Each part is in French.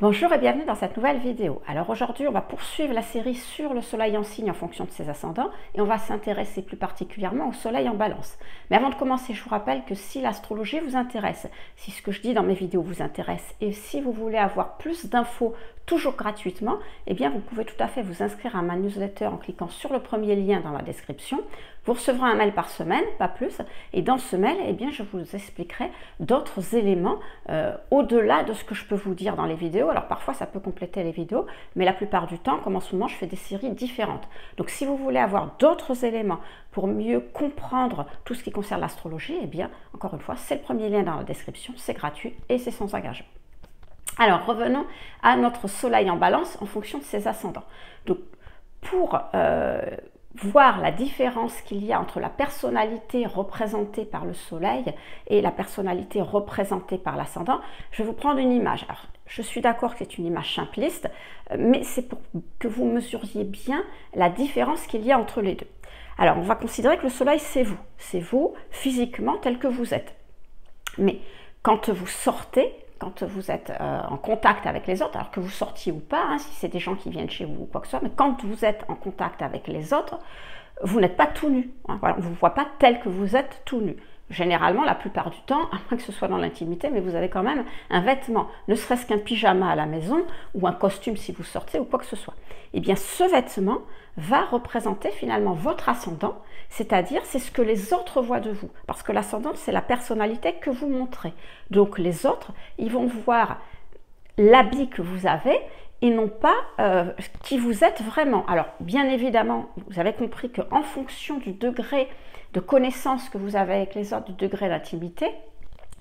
Bonjour et bienvenue dans cette nouvelle vidéo. Alors aujourd'hui, on va poursuivre la série sur le soleil en signe en fonction de ses ascendants et on va s'intéresser plus particulièrement au soleil en balance. Mais avant de commencer, je vous rappelle que si l'astrologie vous intéresse, si ce que je dis dans mes vidéos vous intéresse et si vous voulez avoir plus d'infos toujours gratuitement, eh bien vous pouvez tout à fait vous inscrire à ma newsletter en cliquant sur le premier lien dans la description. Vous recevrez un mail par semaine, pas plus, et dans ce mail, eh bien, je vous expliquerai d'autres éléments au-delà de ce que je peux vous dire dans les vidéos. Alors parfois ça peut compléter les vidéos, mais la plupart du temps, comme en ce moment, je fais des séries différentes. Donc si vous voulez avoir d'autres éléments pour mieux comprendre tout ce qui concerne l'astrologie, eh bien, encore une fois, c'est le premier lien dans la description, c'est gratuit et c'est sans engagement. Alors revenons à notre soleil en balance en fonction de ses ascendants. Donc pour voir la différence qu'il y a entre la personnalité représentée par le soleil et la personnalité représentée par l'ascendant, je vais vous prendre une image. Alors, je suis d'accord que c'est une image simpliste, mais c'est pour que vous mesuriez bien la différence qu'il y a entre les deux. Alors, on va considérer que le soleil, c'est vous physiquement tel que vous êtes. Mais quand vous sortez, quand vous êtes en contact avec les autres, alors que vous sortiez ou pas, hein, si c'est des gens qui viennent chez vous ou quoi que ce soit, mais quand vous êtes en contact avec les autres, vous n'êtes pas tout nu. Hein, voilà, on ne vous voit pas tel que vous êtes tout nu. Généralement, la plupart du temps, à moins que ce soit dans l'intimité, mais vous avez quand même un vêtement, ne serait-ce qu'un pyjama à la maison ou un costume si vous sortez ou quoi que ce soit. Eh bien, ce vêtement va représenter finalement votre ascendant, c'est-à-dire c'est ce que les autres voient de vous. Parce que l'ascendant, c'est la personnalité que vous montrez. Donc les autres, ils vont voir l'habit que vous avez et non pas qui vous êtes vraiment. Alors, bien évidemment, vous avez compris qu'en fonction du degré de connaissance que vous avez avec les autres, du degré d'intimité,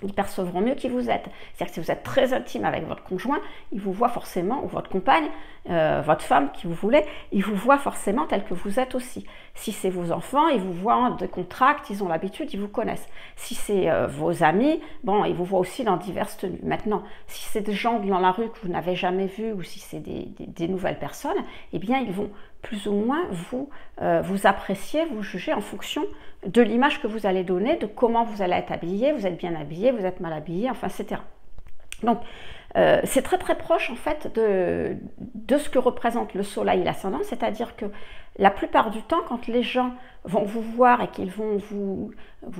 ils percevront mieux qui vous êtes. C'est-à-dire que si vous êtes très intime avec votre conjoint, il vous voit forcément, ou votre compagne, votre femme, qui vous voulez, il vous voit forcément tel que vous êtes aussi. Si c'est vos enfants, ils vous voient de contract, ils ont l'habitude, ils vous connaissent. Si c'est vos amis, bon, ils vous voient aussi dans diverses tenues. Maintenant, si c'est des gens dans la rue que vous n'avez jamais vus, ou si c'est des nouvelles personnes, eh bien, ils vont plus ou moins vous apprécier, vous juger en fonction de l'image que vous allez donner, de comment vous allez être habillé, vous êtes bien habillé, vous êtes mal habillé, enfin, etc. Donc, c'est très très proche en fait de ce que représente le soleil et l'ascendant, c'est-à-dire que la plupart du temps, quand les gens vont vous voir et qu'ils vont vous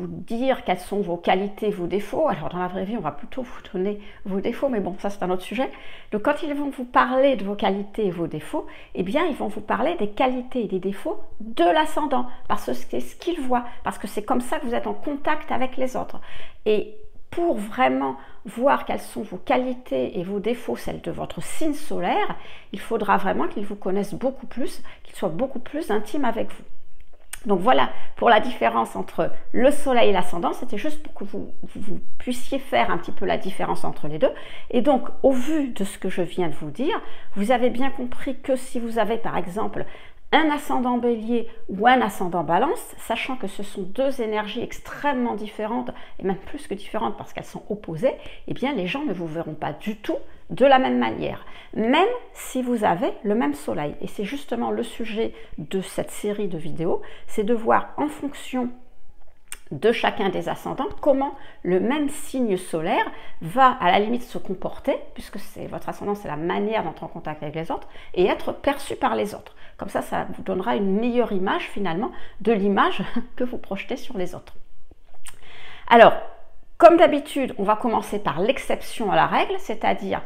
dire quelles sont vos qualités, vos défauts, alors dans la vraie vie, on va plutôt vous donner vos défauts, mais bon, ça c'est un autre sujet. Donc quand ils vont vous parler de vos qualités et vos défauts, eh bien, ils vont vous parler des qualités et des défauts de l'ascendant, parce que c'est ce qu'ils voient, parce que c'est comme ça que vous êtes en contact avec les autres. Et pour vraiment voir quelles sont vos qualités et vos défauts, celles de votre signe solaire, il faudra vraiment qu'ils vous connaissent beaucoup plus, qu'ils soient beaucoup plus intimes avec vous. Donc voilà pour la différence entre le soleil et l'ascendant, c'était juste pour que vous puissiez faire un petit peu la différence entre les deux. Et donc au vu de ce que je viens de vous dire, vous avez bien compris que si vous avez par exemple un ascendant bélier ou un ascendant balance, sachant que ce sont deux énergies extrêmement différentes, et même plus que différentes parce qu'elles sont opposées, eh bien les gens ne vous verront pas du tout de la même manière, même si vous avez le même soleil. Et c'est justement le sujet de cette série de vidéos, c'est de voir en fonction de chacun des ascendants, comment le même signe solaire va à la limite se comporter, puisque c'est votre ascendant, c'est la manière d'entrer en contact avec les autres, et être perçu par les autres. Comme ça vous donnera une meilleure image finalement de l'image que vous projetez sur les autres. Alors, comme d'habitude, on va commencer par l'exception à la règle, c'est-à-dire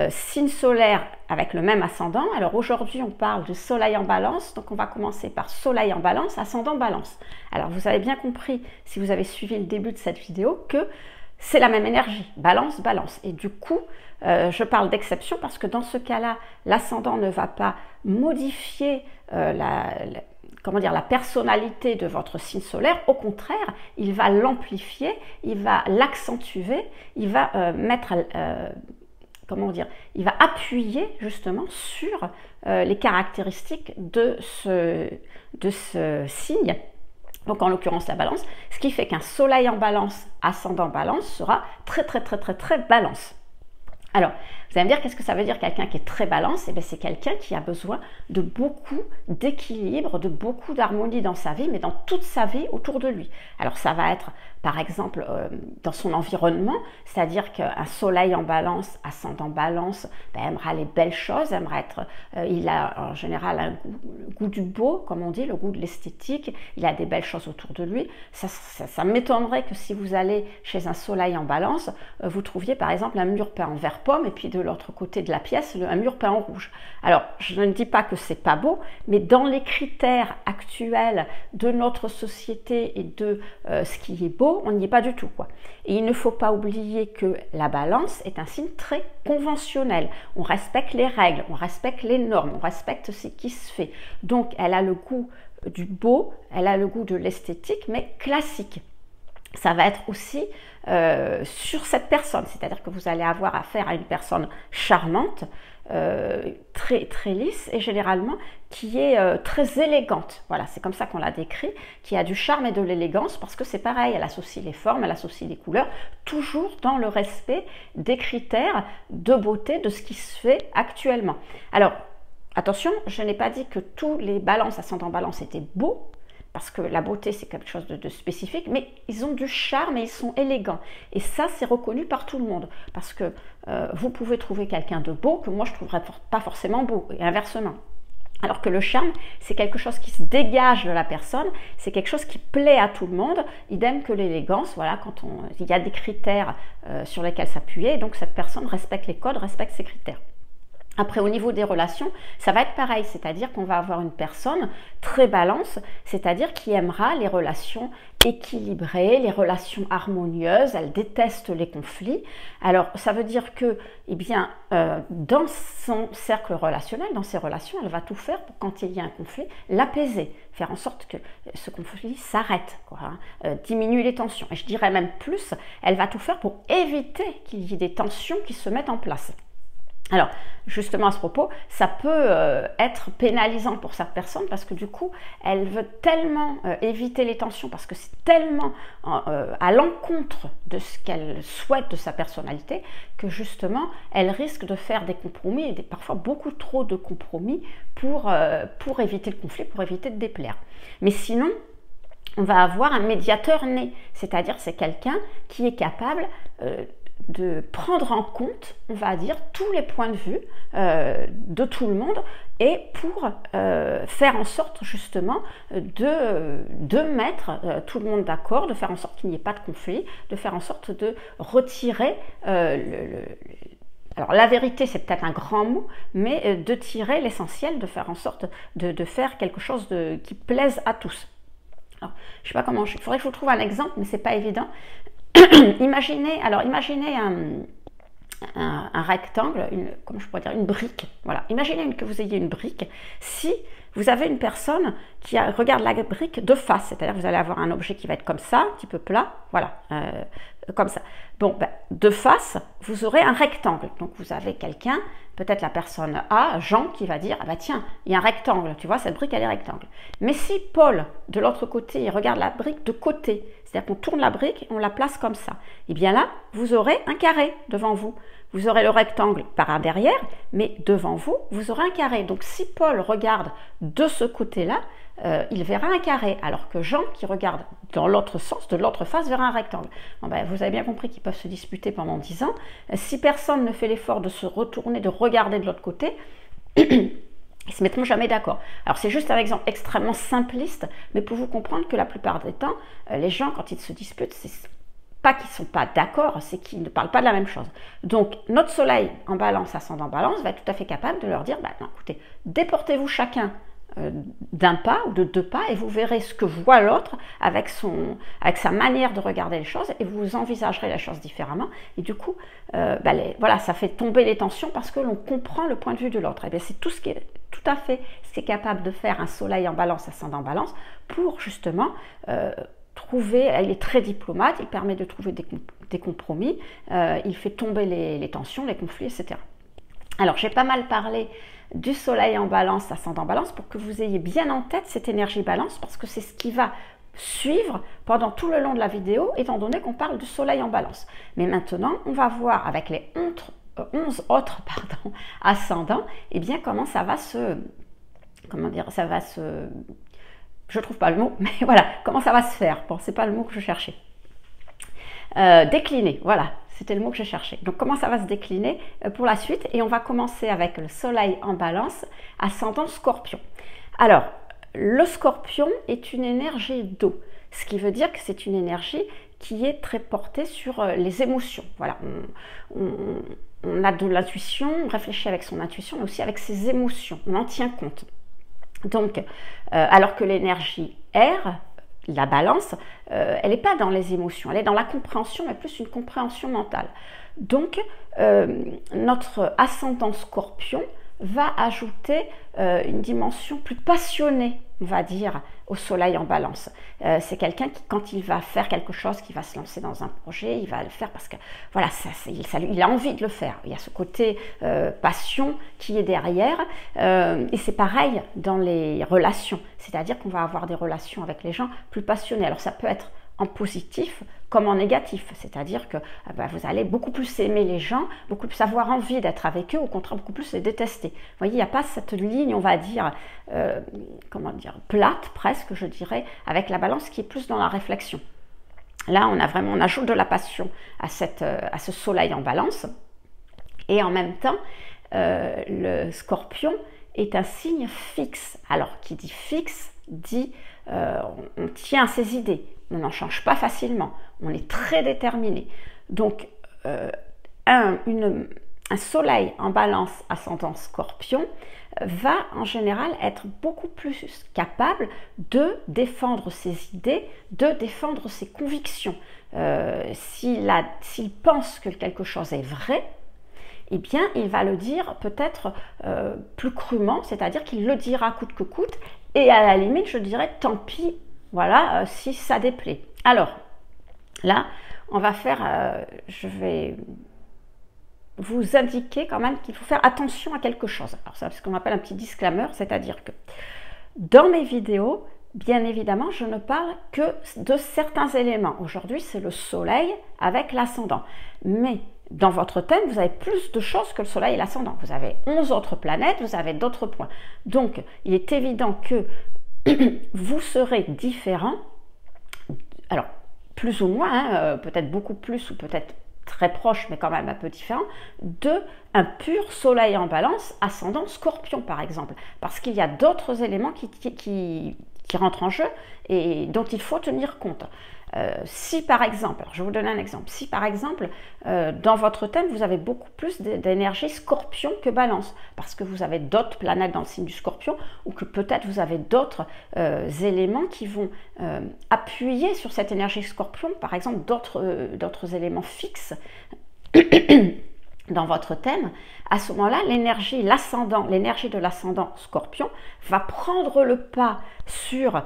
signe solaire avec le même ascendant. Alors aujourd'hui, on parle de soleil en balance, donc on va commencer par soleil en balance, ascendant balance. Alors vous avez bien compris, si vous avez suivi le début de cette vidéo, que c'est la même énergie, balance, balance. Et du coup, je parle d'exception parce que dans ce cas-là, l'ascendant ne va pas modifier la personnalité de votre signe solaire. Au contraire, il va l'amplifier, il va l'accentuer, il va il va appuyer justement sur les caractéristiques de ce signe. Donc en l'occurrence la balance, ce qui fait qu'un soleil en balance, ascendant balance sera très très très très très balance. Alors, Vous allez me dire, qu'est-ce que ça veut dire quelqu'un qui est très balance? Eh bien, c'est quelqu'un qui a besoin de beaucoup d'équilibre, de beaucoup d'harmonie dans sa vie, mais dans toute sa vie autour de lui. Alors ça va être par exemple dans son environnement, c'est-à-dire qu'un soleil en balance, ascendant balance, aimera les belles choses, il a en général le goût du beau, comme on dit, le goût de l'esthétique, il a des belles choses autour de lui. Ça m'étonnerait que si vous allez chez un soleil en balance, vous trouviez par exemple un mur peint en vert pomme et puis de l'autre côté de la pièce, un mur peint en rouge. Alors, je ne dis pas que c'est pas beau, mais dans les critères actuels de notre société et de ce qui est beau, on n'y est pas du tout, quoi. Et il ne faut pas oublier que la balance est un signe très conventionnel. On respecte les règles, on respecte les normes, on respecte ce qui se fait. Donc, elle a le goût du beau, elle a le goût de l'esthétique, mais classique. Ça va être aussi sur cette personne, c'est-à-dire que vous allez avoir affaire à une personne charmante, très, très lisse et généralement qui est très élégante. Voilà, c'est comme ça qu'on l'a décrit, qui a du charme et de l'élégance parce que c'est pareil, elle associe les formes, elle associe les couleurs, toujours dans le respect des critères de beauté de ce qui se fait actuellement. Alors, attention, je n'ai pas dit que tous les balances ascendant balance étaient beaux, parce que la beauté, c'est quelque chose de spécifique, mais ils ont du charme et ils sont élégants. Et ça, c'est reconnu par tout le monde. Parce que vous pouvez trouver quelqu'un de beau que moi, je ne trouverais pas forcément beau, et inversement. Alors que le charme, c'est quelque chose qui se dégage de la personne, c'est quelque chose qui plaît à tout le monde, idem que l'élégance, voilà, il y a des critères sur lesquels s'appuyer, et donc cette personne respecte les codes, respecte ces critères. Après, au niveau des relations, ça va être pareil, c'est-à-dire qu'on va avoir une personne très balance, c'est-à-dire qui aimera les relations équilibrées, les relations harmonieuses, elle déteste les conflits. Alors, ça veut dire que, eh bien, dans son cercle relationnel, dans ses relations, elle va tout faire pour, quand il y a un conflit, l'apaiser, faire en sorte que ce conflit s'arrête, diminue les tensions. Et je dirais même plus, elle va tout faire pour éviter qu'il y ait des tensions qui se mettent en place. Alors, justement à ce propos, ça peut être pénalisant pour cette personne parce que du coup, elle veut tellement éviter les tensions parce que c'est tellement à l'encontre de ce qu'elle souhaite de sa personnalité que justement, elle risque de faire des compromis et parfois beaucoup trop de compromis pour éviter le conflit, pour éviter de déplaire. Mais sinon, on va avoir un médiateur né, c'est-à-dire c'est quelqu'un qui est capable de prendre en compte, on va dire, tous les points de vue de tout le monde et pour faire en sorte justement de mettre tout le monde d'accord, de faire en sorte qu'il n'y ait pas de conflit, de faire en sorte de retirer alors la vérité c'est peut-être un grand mot, mais de tirer l'essentiel, de faire en sorte de faire quelque chose qui plaise à tous. Alors, je ne sais pas comment, il faudrait que je vous trouve un exemple, mais c'est pas évident. Imaginez un rectangle, comment je pourrais dire, une brique. Voilà. Imaginez que vous ayez une brique. Si vous avez une personne qui regarde la brique de face, c'est-à-dire que vous allez avoir un objet qui va être comme ça, un petit peu plat, voilà, comme ça. Bon, de face, vous aurez un rectangle. Donc vous avez quelqu'un, peut-être la personne A, Jean, qui va dire, ah bah tiens, il y a un rectangle, tu vois, cette brique, elle est rectangle. Mais si Paul, de l'autre côté, il regarde la brique de côté, c'est-à-dire qu'on tourne la brique et on la place comme ça, et bien là, vous aurez un carré devant vous. Vous aurez le rectangle par derrière, mais devant vous, vous aurez un carré. Donc si Paul regarde de ce côté-là, il verra un carré, alors que Jean, qui regarde dans l'autre sens, de l'autre face, verra un rectangle. Bon, vous avez bien compris qu'ils peuvent se disputer pendant 10 ans. Si personne ne fait l'effort de se retourner, de regarder de l'autre côté, ils ne se mettront jamais d'accord. Alors c'est juste un exemple extrêmement simpliste, mais pour vous comprendre que la plupart des temps, les gens, quand ils se disputent, c'est pas qu'ils ne sont pas d'accord, c'est qu'ils ne parlent pas de la même chose. Donc notre soleil en balance, ascendant balance, va être tout à fait capable de leur dire, non, écoutez, déportez-vous chacun d'un pas ou de 2 pas et vous verrez ce que voit l'autre avec sa manière de regarder les choses et vous envisagerez la chose différemment et du coup voilà, ça fait tomber les tensions parce que l'on comprend le point de vue de l'autre. Et bien c'est tout à fait ce qui est capable de faire un soleil en balance, ascendant balance pour justement trouver, il est très diplomate, il permet de trouver des compromis, il fait tomber les tensions, les conflits, etc. Alors j'ai pas mal parlé du soleil en balance, ascendant balance, pour que vous ayez bien en tête cette énergie balance, parce que c'est ce qui va suivre pendant tout le long de la vidéo, étant donné qu'on parle du soleil en balance. Mais maintenant, on va voir avec les 11 autres pardon, ascendants, et bien comment ça va se... Comment dire, ça va se... Je trouve pas le mot, mais voilà, comment ça va se faire. Bon, c'est pas le mot que je cherchais. Décliner, voilà, c'était le mot que je cherchais. Donc, comment ça va se décliner pour la suite? Et on va commencer avec le soleil en balance, ascendant scorpion. Alors, le scorpion est une énergie d'eau, ce qui veut dire que c'est une énergie qui est très portée sur les émotions. Voilà, on a de l'intuition, on réfléchit avec son intuition, mais aussi avec ses émotions, on en tient compte. Donc, alors que l'énergie air, la balance, elle n'est pas dans les émotions, elle est dans la compréhension, mais plus une compréhension mentale. Donc, notre ascendant scorpion va ajouter une dimension plus passionnée, on va dire, au soleil en balance. C'est quelqu'un qui, quand il va faire quelque chose, qui va se lancer dans un projet, il va le faire parce que, voilà, il a envie de le faire. Il y a ce côté passion qui est derrière. Et c'est pareil dans les relations. C'est-à-dire qu'on va avoir des relations avec les gens plus passionnées. Alors, ça peut être en positif comme en négatif, c'est-à-dire que vous allez beaucoup plus aimer les gens, beaucoup plus avoir envie d'être avec eux, au contraire beaucoup plus les détester. Vous voyez, il n'y a pas cette ligne, on va dire, comment dire, plate presque, je dirais, avec la balance qui est plus dans la réflexion. Là, on ajoute de la passion à ce soleil en balance, et en même temps, le scorpion est un signe fixe. Alors, qui dit fixe, dit on tient à ses idées. On n'en change pas facilement, on est très déterminé. Donc, un soleil en balance ascendant scorpion va en général être beaucoup plus capable de défendre ses idées, de défendre ses convictions. S'il pense que quelque chose est vrai, eh bien, il va le dire peut-être plus crûment, c'est-à-dire qu'il le dira coûte que coûte, et à la limite, je dirais tant pis, voilà, si ça déplaît. Alors, là, on va faire, je vais vous indiquer quand même qu'il faut faire attention à quelque chose. Alors, c'est ce qu'on appelle un petit disclaimer, c'est-à-dire que dans mes vidéos, bien évidemment, je ne parle que de certains éléments. Aujourd'hui, c'est le soleil avec l'ascendant. Mais dans votre thème, vous avez plus de choses que le soleil et l'ascendant. Vous avez 11 autres planètes, vous avez d'autres points. Donc, il est évident que vous serez différent, alors plus ou moins, peut-être beaucoup plus ou peut-être très proche, mais quand même un peu différent, d'un pur soleil en balance, ascendant scorpion par exemple, parce qu'il y a d'autres éléments qui rentrent en jeu et dont il faut tenir compte. Si par exemple, alors je vais vous donner un exemple, si par exemple dans votre thème vous avez beaucoup plus d'énergie scorpion que balance, parce que vous avez d'autres planètes dans le signe du scorpion, ou que peut-être vous avez d'autres éléments qui vont appuyer sur cette énergie scorpion, par exemple d'autres éléments fixes dans votre thème, à ce moment-là, l'énergie de l'ascendant scorpion va prendre le pas sur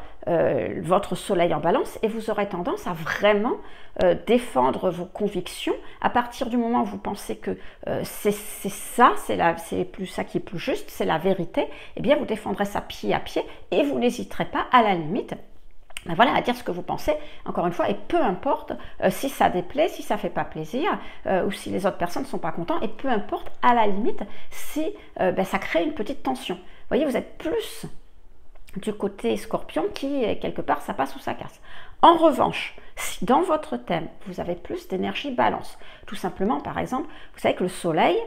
votre soleil en balance et vous aurez tendance à vraiment défendre vos convictions à partir du moment où vous pensez que c'est ça, c'est plus ça qui est plus juste, c'est la vérité, eh bien vous défendrez ça pied à pied et vous n'hésiterez pas à la limite voilà, à dire ce que vous pensez, encore une fois, et peu importe si ça déplaît, si ça ne fait pas plaisir, ou si les autres personnes ne sont pas contents, et peu importe, à la limite, si ça crée une petite tension. Vous voyez, vous êtes plus du côté scorpion qui, quelque part, ça passe ou ça casse. En revanche, si dans votre thème, vous avez plus d'énergie balance, tout simplement, par exemple, vous savez que le soleil,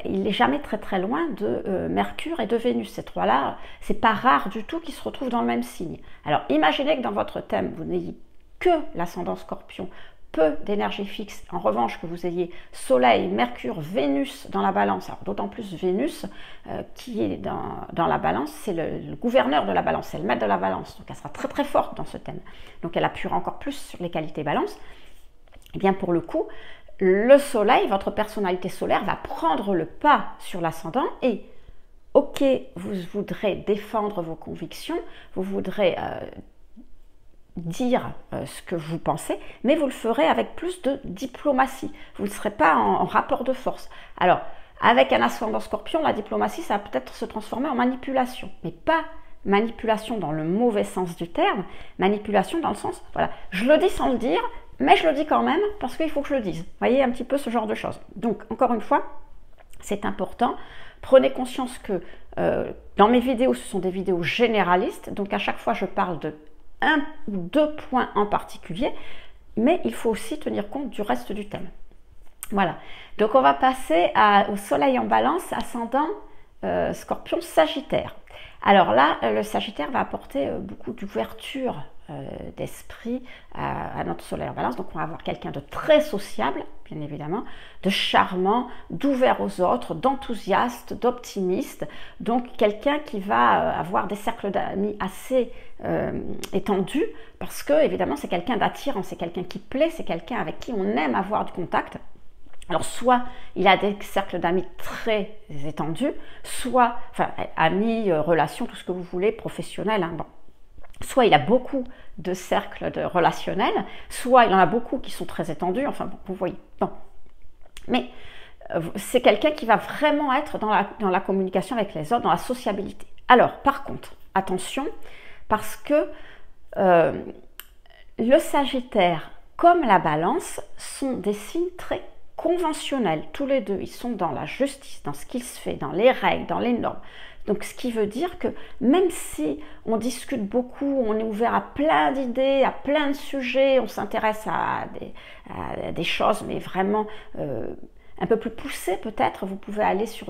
il n'est jamais très très loin de Mercure et de Vénus. Ces trois-là, c'est pas rare du tout qu'ils se retrouvent dans le même signe. Alors imaginez que dans votre thème, vous n'ayez que l'ascendant scorpion, peu d'énergie fixe. En revanche, que vous ayez Soleil, Mercure, Vénus dans la balance. Alors d'autant plus Vénus qui est dans la balance, c'est le gouverneur de la balance, c'est le maître de la balance. Donc elle sera très très forte dans ce thème. Donc elle appuiera encore plus sur les qualités balance. Et bien pour le coup, le soleil, votre personnalité solaire va prendre le pas sur l'ascendant et ok, vous voudrez défendre vos convictions, vous voudrez dire ce que vous pensez, mais vous le ferez avec plus de diplomatie. Vous ne serez pas en rapport de force. Alors, avec un ascendant scorpion, la diplomatie, ça va peut-être se transformer en manipulation, mais pas manipulation dans le mauvais sens du terme, manipulation dans le sens, voilà, je le dis sans le dire, mais je le dis quand même parce qu'il faut que je le dise. Vous voyez un petit peu ce genre de choses. Donc, encore une fois, C'est important. Prenez conscience que dans mes vidéos, ce sont des vidéos généralistes, donc à chaque fois je parle de un ou deux points en particulier, mais il faut aussi tenir compte du reste du thème. Voilà, donc on va passer au soleil en balance, ascendant Scorpion Sagittaire. Alors là, le Sagittaire va apporter beaucoup d'ouverture d'esprit à notre soleil en balance. Donc on va avoir quelqu'un de très sociable, bien évidemment, de charmant, d'ouvert aux autres, d'enthousiaste, d'optimiste. Donc quelqu'un qui va avoir des cercles d'amis assez étendus, parce que évidemment c'est quelqu'un d'attirant, c'est quelqu'un qui plaît, c'est quelqu'un avec qui on aime avoir du contact. Alors soit il a des cercles d'amis très étendus, soit, enfin amis, relations, tout ce que vous voulez, professionnels, hein, bon. Soit il a beaucoup de cercles relationnels, soit il en a beaucoup qui sont très étendus, enfin bon, vous voyez. Bon. Mais c'est quelqu'un qui va vraiment être dans la communication avec les autres, dans la sociabilité. Alors par contre, attention, parce que le Sagittaire comme la Balance sont des signes très conventionnels, tous les deux. Ils sont dans la justice, dans ce qu'il se fait, dans les règles, dans les normes. Donc, ce qui veut dire que même si on discute beaucoup, on est ouvert à plein d'idées, à plein de sujets, on s'intéresse à des choses, mais vraiment un peu plus poussées peut-être, vous pouvez aller sur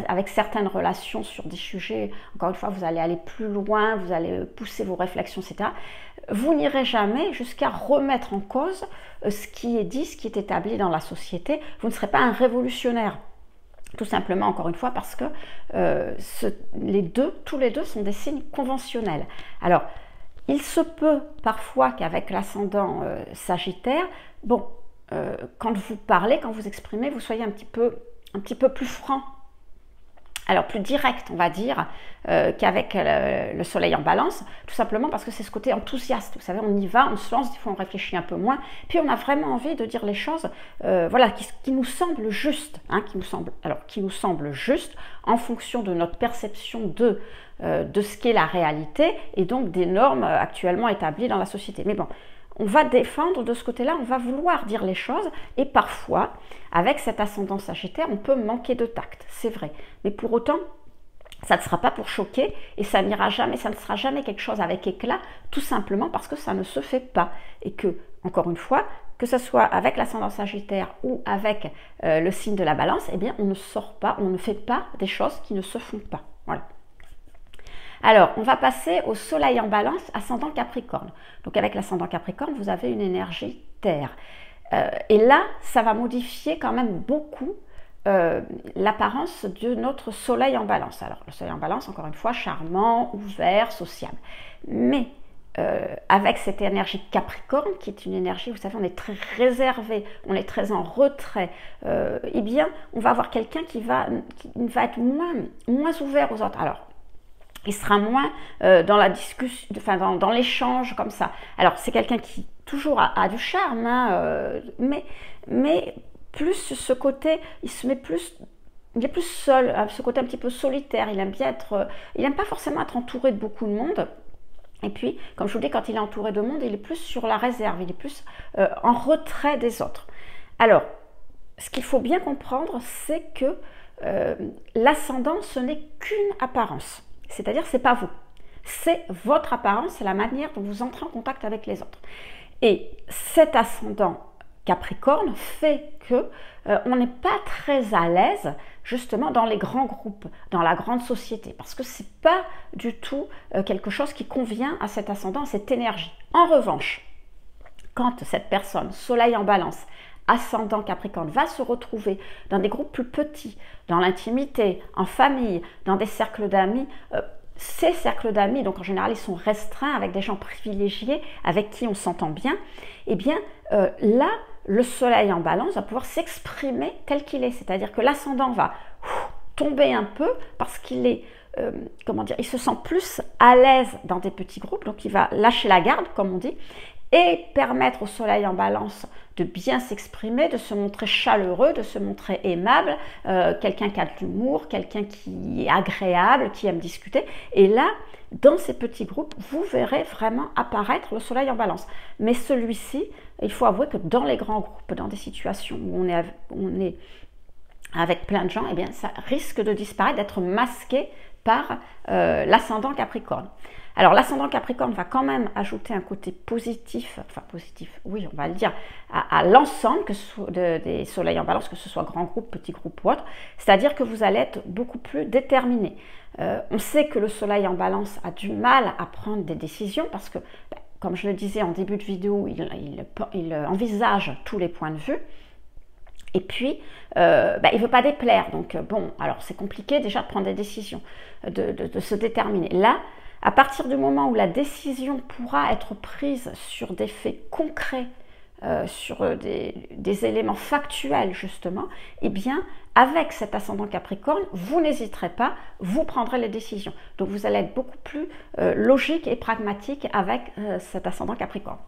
avec certaines relations sur des sujets, encore une fois, vous allez aller plus loin, vous allez pousser vos réflexions, etc. Vous n'irez jamais jusqu'à remettre en cause ce qui est dit, ce qui est établi dans la société. Vous ne serez pas un révolutionnaire. Tout simplement, encore une fois, parce que tous les deux sont des signes conventionnels. Alors, il se peut parfois qu'avec l'ascendant Sagittaire, bon, quand vous parlez, quand vous exprimez, vous soyez un petit peu plus franc. Alors plus direct, on va dire, qu'avec le soleil en balance, tout simplement parce que c'est ce côté enthousiaste. Vous savez, on y va, on se lance, des fois on réfléchit un peu moins, puis on a vraiment envie de dire les choses voilà, qui nous semblent justes, hein, qui nous semblent justes en fonction de notre perception de ce qu'est la réalité et donc des normes actuellement établies dans la société. Mais bon, on va défendre de ce côté-là, on va vouloir dire les choses et parfois, avec cet ascendant Sagittaire, on peut manquer de tact, c'est vrai. Mais pour autant, ça ne sera pas pour choquer et ça n'ira jamais, ça ne sera jamais quelque chose avec éclat, tout simplement parce que ça ne se fait pas. Et que, encore une fois, que ce soit avec l'ascendant Sagittaire ou avec le signe de la Balance, eh bien, on ne sort pas, on ne fait pas des choses qui ne se font pas. Voilà. Alors, on va passer au soleil en balance, ascendant Capricorne. Donc avec l'ascendant Capricorne, vous avez une énergie terre. Et là, ça va modifier quand même beaucoup l'apparence de notre soleil en balance. Alors, le soleil en balance, encore une fois, charmant, ouvert, sociable. Mais avec cette énergie Capricorne, qui est une énergie, vous savez, on est très réservé, on est très en retrait, eh bien, on va avoir quelqu'un qui va être moins ouvert aux autres. Alors, il sera moins dans la discussion, enfin dans l'échange comme ça. Alors c'est quelqu'un qui toujours a du charme, hein, mais plus ce côté, il est plus seul, ce côté un petit peu solitaire. Il aime pas forcément être entouré de beaucoup de monde. Et puis, comme je vous dis, quand il est entouré de monde, il est plus sur la réserve, il est plus en retrait des autres. Alors, ce qu'il faut bien comprendre, c'est que l'ascendant, ce n'est qu'une apparence. C'est-à-dire, ce n'est pas vous. C'est votre apparence, c'est la manière dont vous entrez en contact avec les autres. Et cet ascendant Capricorne fait que on n'est pas très à l'aise justement dans les grands groupes, dans la grande société, parce que ce n'est pas du tout quelque chose qui convient à cet ascendant, à cette énergie. En revanche, quand cette personne, soleil en balance, ascendant Capricorne, va se retrouver dans des groupes plus petits, dans l'intimité, en famille, dans des cercles d'amis, ces cercles d'amis, donc en général ils sont restreints avec des gens privilégiés, avec qui on s'entend bien, et bien là, le soleil en balance va pouvoir s'exprimer tel qu'il est, c'est-à-dire que l'ascendant va tomber un peu parce qu'il est, il se sent plus à l'aise dans des petits groupes, donc il va lâcher la garde, comme on dit, et permettre au soleil en balance de bien s'exprimer, de se montrer chaleureux, de se montrer aimable, quelqu'un qui a de l'humour, quelqu'un qui est agréable, qui aime discuter. Et là, dans ces petits groupes, vous verrez vraiment apparaître le soleil en balance. Mais celui-ci, il faut avouer que dans les grands groupes, dans des situations où on est avec plein de gens, eh bien, ça risque de disparaître, d'être masqué par l'ascendant Capricorne. Alors l'ascendant Capricorne va quand même ajouter un côté positif, enfin positif, oui on va le dire, à l'ensemble des soleils en balance, que ce soit grand groupe, petit groupe ou autre, c'est-à-dire que vous allez être beaucoup plus déterminé. On sait que le soleil en balance a du mal à prendre des décisions parce que, comme je le disais en début de vidéo, il envisage tous les points de vue. Et puis, il ne veut pas déplaire. Donc, bon, alors c'est compliqué déjà de prendre des décisions, de se déterminer. Là, à partir du moment où la décision pourra être prise sur des faits concrets, sur des éléments factuels justement, eh bien, avec cet ascendant Capricorne, vous n'hésiterez pas, vous prendrez les décisions. Donc, vous allez être beaucoup plus logique et pragmatique avec cet ascendant Capricorne.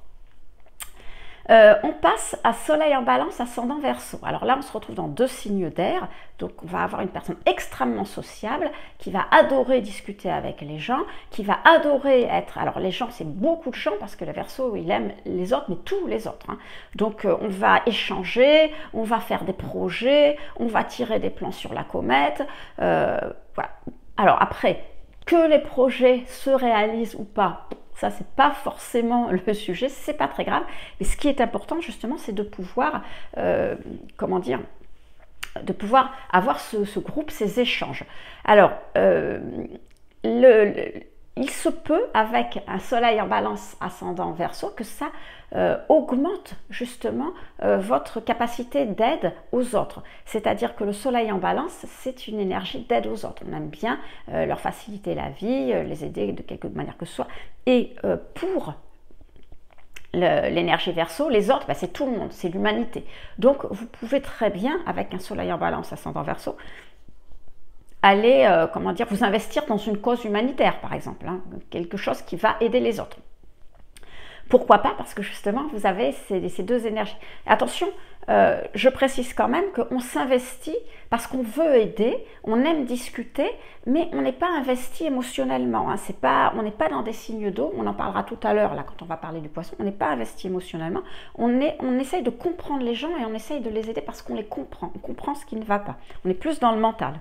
On passe à Soleil en Balance, ascendant Verseau. Alors là, on se retrouve dans 2 signes d'air. Donc, on va avoir une personne extrêmement sociable qui va adorer discuter avec les gens, qui va adorer être... Alors, les gens, c'est beaucoup de gens parce que le Verseau, il aime les autres, mais tous les autres. Hein. Donc, on va échanger, on va faire des projets, on va tirer des plans sur la comète. Voilà. Alors, après, que les projets se réalisent ou pas, ça, c'est pas forcément le sujet, c'est pas très grave. Mais ce qui est important, justement, c'est de pouvoir, comment dire, de pouvoir avoir ce groupe, ces échanges. Alors, il se peut, avec un soleil en balance ascendant Verseau, que ça augmente justement votre capacité d'aide aux autres. C'est-à-dire que le soleil en balance, c'est une énergie d'aide aux autres. On aime bien leur faciliter la vie, les aider de quelque manière que ce soit. Et pour l'énergie Verseau, les autres, ben, c'est tout le monde, c'est l'humanité. Donc, vous pouvez très bien, avec un soleil en balance ascendant Verseau, aller, comment dire, vous investir dans une cause humanitaire, par exemple, hein, quelque chose qui va aider les autres. Pourquoi pas? Parce que justement, vous avez ces 2 énergies. Attention, je précise quand même qu'on s'investit parce qu'on veut aider, on aime discuter, mais on n'est pas investi émotionnellement. Hein. On n'est pas dans des signes d'eau, on en parlera tout à l'heure, là, quand on va parler du poisson, on n'est pas investi émotionnellement. On essaye de comprendre les gens et on essaye de les aider parce qu'on les comprend. On comprend ce qui ne va pas. On est plus dans le mental.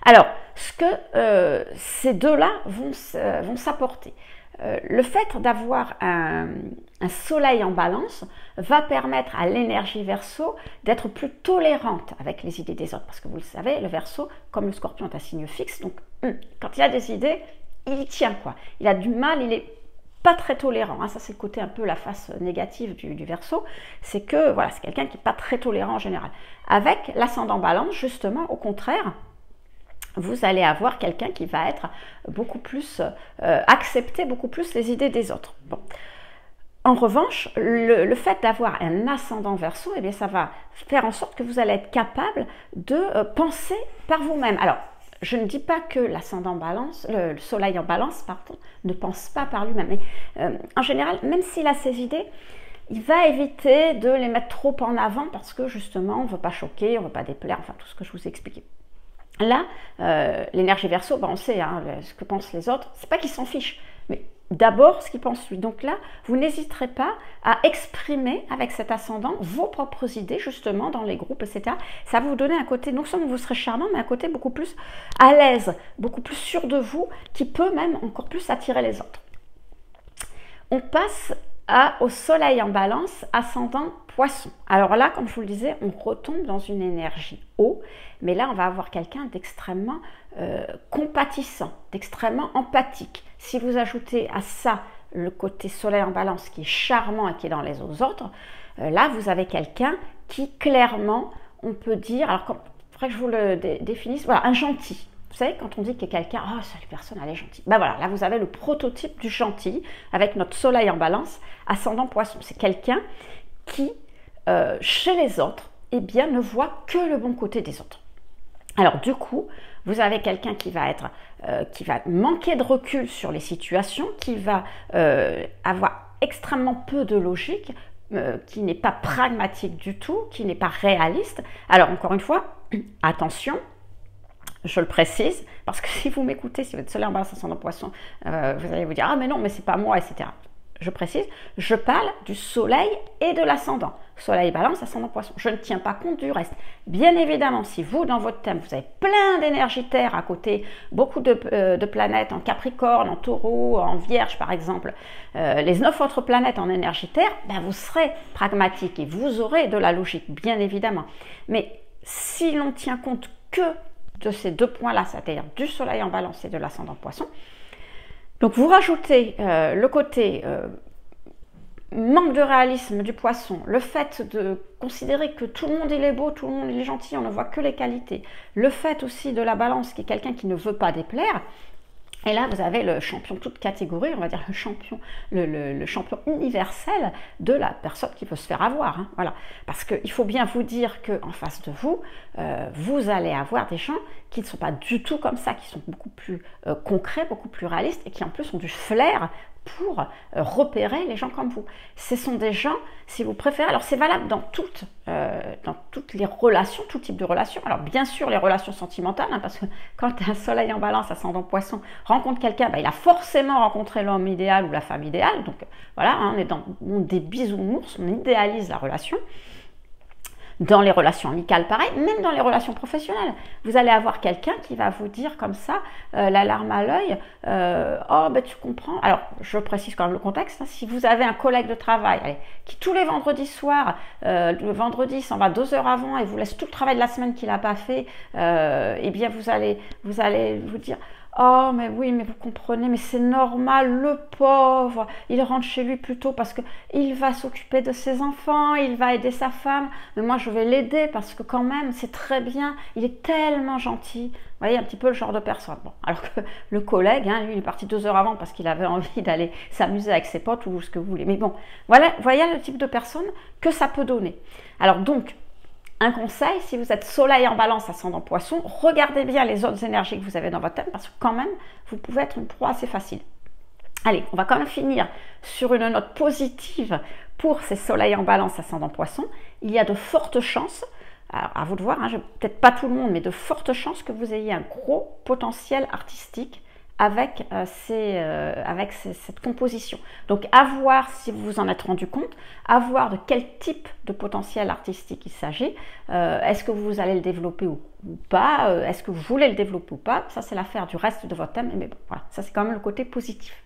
Alors, ce que ces 2-là vont s'apporter, le fait d'avoir un soleil en balance va permettre à l'énergie Verseau d'être plus tolérante avec les idées des autres. Parce que vous le savez, le Verseau, comme le Scorpion, est un signe fixe. Donc, quand il a des idées, il y tient, quoi. Il a du mal, il est pas très tolérant. Hein. Ça, c'est le côté un peu la face négative du Verseau. C'est que, voilà, c'est quelqu'un qui n'est pas très tolérant en général. Avec l'ascendant balance, justement, au contraire, vous allez avoir quelqu'un qui va être beaucoup plus accepter beaucoup plus les idées des autres. Bon. En revanche, le fait d'avoir un ascendant Verseau, eh bien, ça va faire en sorte que vous allez être capable de penser par vous-même. Alors, je ne dis pas que l'ascendant balance, le soleil en balance, pardon, ne pense pas par lui-même. Mais en général, même s'il a ses idées, il va éviter de les mettre trop en avant parce que justement, on ne veut pas choquer, on ne veut pas déplaire, enfin tout ce que je vous ai expliqué. Là, l'énergie Verseau, ben on sait hein, ce que pensent les autres, c'est pas qu'ils s'en fichent, mais d'abord ce qu'il pense lui. Donc là, vous n'hésiterez pas à exprimer avec cet ascendant vos propres idées justement dans les groupes, etc. Ça va vous donner un côté, non seulement vous serez charmant, mais un côté beaucoup plus à l'aise, beaucoup plus sûr de vous, qui peut même encore plus attirer les autres. On passe au soleil en balance, ascendant Poisson. Alors là, comme je vous le disais, on retombe dans une énergie eau, mais là, on va avoir quelqu'un d'extrêmement compatissant, d'extrêmement empathique. Si vous ajoutez à ça le côté soleil en balance qui est charmant et qui est dans les autres, là, vous avez quelqu'un qui, clairement, on peut dire, alors, il faudrait que je vous le définisse, voilà, un gentil. Vous savez, quand on dit que quelqu'un, oh, cette personne, elle est gentille. Ben voilà, là, vous avez le prototype du gentil avec notre soleil en balance, ascendant Poisson. C'est quelqu'un qui, chez les autres, eh bien, ne voit que le bon côté des autres. Alors, du coup, vous avez quelqu'un qui va manquer de recul sur les situations, qui va avoir extrêmement peu de logique, qui n'est pas pragmatique du tout, qui n'est pas réaliste. Alors, encore une fois, attention, je le précise, parce que si vous m'écoutez, si vous êtes soleil en balance ascendant Poisson, vous allez vous dire « Ah mais non, mais c'est pas moi, etc. » je précise, je parle du soleil et de l'ascendant. Soleil balance, ascendant poisson. Je ne tiens pas compte du reste. Bien évidemment, si vous, dans votre thème, vous avez plein d'énergie terre à côté, beaucoup de planètes en Capricorne, en Taureau, en Vierge par exemple, les 9 autres planètes en énergie terre, ben vous serez pragmatique et vous aurez de la logique, bien évidemment. Mais si l'on tient compte que de ces 2 points-là, c'est-à-dire du soleil en balance et de l'ascendant poisson, donc vous rajoutez le côté manque de réalisme du poisson, le fait de considérer que tout le monde il est beau, tout le monde il est gentil, on ne voit que les qualités, le fait aussi de la balance qui est quelqu'un qui ne veut pas déplaire. Et là, vous avez le champion toute catégorie, on va dire le champion universel de la personne qui veut se faire avoir. Hein, voilà. Parce qu'il faut bien vous dire qu'en face de vous, vous allez avoir des gens qui ne sont pas du tout comme ça, qui sont beaucoup plus concrets, beaucoup plus réalistes et qui en plus ont du flair pour repérer les gens comme vous. Ce sont des gens, si vous préférez, alors c'est valable dans toutes les relations, tout type de relations. Alors bien sûr les relations sentimentales, hein, parce que quand un soleil en balance, ascendant poisson, rencontre quelqu'un, il a forcément rencontré l'homme idéal ou la femme idéale. Donc voilà, hein, on est dans le monde des bisounours, on idéalise la relation. Dans les relations amicales, pareil, même dans les relations professionnelles. Vous allez avoir quelqu'un qui va vous dire comme ça, la larme à l'œil, oh ben tu comprends. Alors, je précise quand même le contexte, hein, si vous avez un collègue de travail qui tous les vendredis soirs, le vendredi s'en va 2 heures avant et vous laisse tout le travail de la semaine qu'il n'a pas fait, eh bien vous allez vous dire, oh, mais oui, mais vous comprenez, mais c'est normal, le pauvre, il rentre chez lui plus tôt parce qu'il va s'occuper de ses enfants, il va aider sa femme, mais moi je vais l'aider parce que quand même, c'est très bien, il est tellement gentil. Vous voyez, un petit peu le genre de personne. Bon, alors que le collègue, hein, lui, il est parti 2 heures avant parce qu'il avait envie d'aller s'amuser avec ses potes ou ce que vous voulez. Mais bon, voilà, voyez le type de personne que ça peut donner. Alors donc, un conseil, si vous êtes soleil en balance, ascendant poisson, regardez bien les autres énergies que vous avez dans votre thème parce que quand même, vous pouvez être une proie assez facile. Allez, on va quand même finir sur une note positive pour ces soleils en balance, ascendant poisson. Il y a de fortes chances, alors à vous de voir, hein, peut-être pas tout le monde, mais de fortes chances que vous ayez un gros potentiel artistique avec cette composition. Donc à voir si vous vous en êtes rendu compte, à voir de quel type de potentiel artistique il s'agit, est-ce que vous allez le développer ou pas, est-ce que vous voulez le développer ou pas, ça c'est l'affaire du reste de votre thème, mais bon, voilà, ça c'est quand même le côté positif.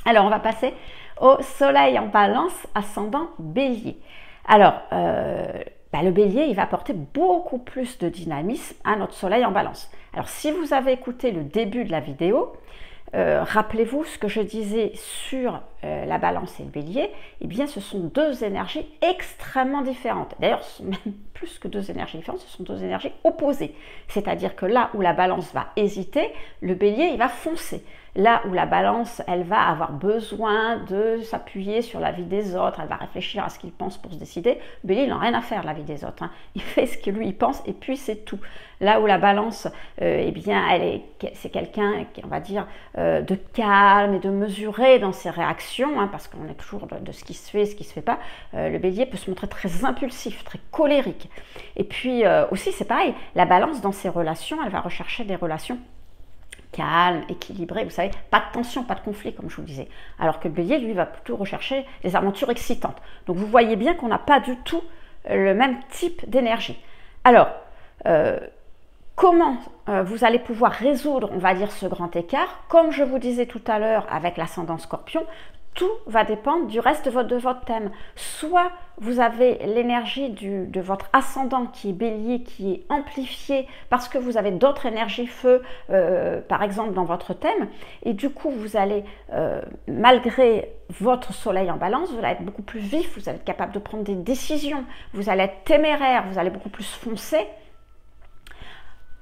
Alors on va passer au soleil en balance, ascendant bélier. Alors, le bélier, il va apporter beaucoup plus de dynamisme à notre soleil en balance. Alors, si vous avez écouté le début de la vidéo, rappelez-vous ce que je disais sur la balance et le bélier, eh bien, ce sont 2 énergies extrêmement différentes. D'ailleurs, ce sont même plus que 2 énergies différentes, ce sont 2 énergies opposées. C'est-à-dire que là où la balance va hésiter, le bélier, il va foncer. Là où la balance, elle va avoir besoin de s'appuyer sur la vie des autres, elle va réfléchir à ce qu'il pense pour se décider. Le bélier, il n'a rien à faire de la vie des autres. Hein. Il fait ce que lui, il pense et puis c'est tout. Là où la balance, eh bien, c'est quelqu'un, on va dire, de calme et de mesuré dans ses réactions, hein, parce qu'on est toujours de ce qui se fait, ce qui ne se fait pas. Le bélier peut se montrer très impulsif, très colérique. Et puis aussi, c'est pareil, la balance dans ses relations, elle va rechercher des relations calme, équilibré, vous savez, pas de tension, pas de conflit, comme je vous le disais. Alors que le bélier, lui, va plutôt rechercher des aventures excitantes. Donc vous voyez bien qu'on n'a pas du tout le même type d'énergie. Alors, comment vous allez pouvoir résoudre, on va dire, ce grand écart? Comme je vous disais tout à l'heure avec l'ascendant scorpion, tout va dépendre du reste de votre thème. Soit vous avez l'énergie de votre ascendant qui est bélier, qui est amplifiée parce que vous avez d'autres énergies feu, par exemple dans votre thème, et du coup vous allez, malgré votre soleil en balance, vous allez être beaucoup plus vif, vous allez être capable de prendre des décisions, vous allez être téméraire, vous allez beaucoup plus foncer,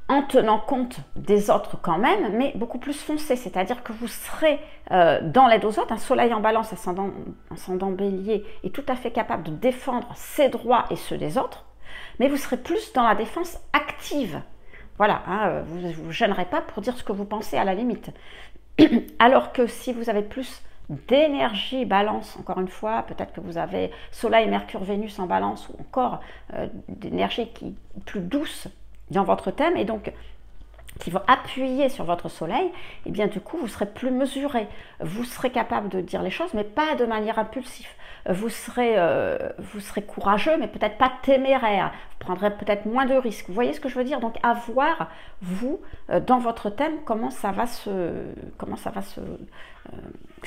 en tenant compte des autres quand même, mais beaucoup plus foncé, c'est-à-dire que vous serez dans l'aide aux autres. Un soleil en balance, ascendant bélier est tout à fait capable de défendre ses droits et ceux des autres, mais vous serez plus dans la défense active. Voilà, hein, vous ne vous gênerez pas pour dire ce que vous pensez à la limite. Alors que si vous avez plus d'énergie balance, encore une fois, peut-être que vous avez soleil, mercure, Vénus en balance, ou encore d'énergie qui est plus douce dans votre thème, et donc qui vont appuyer sur votre soleil, et bien du coup vous serez plus mesuré, vous serez capable de dire les choses mais pas de manière impulsive, vous serez courageux mais peut-être pas téméraire, vous prendrez peut-être moins de risques, vous voyez ce que je veux dire? Donc à voir vous dans votre thème comment ça va se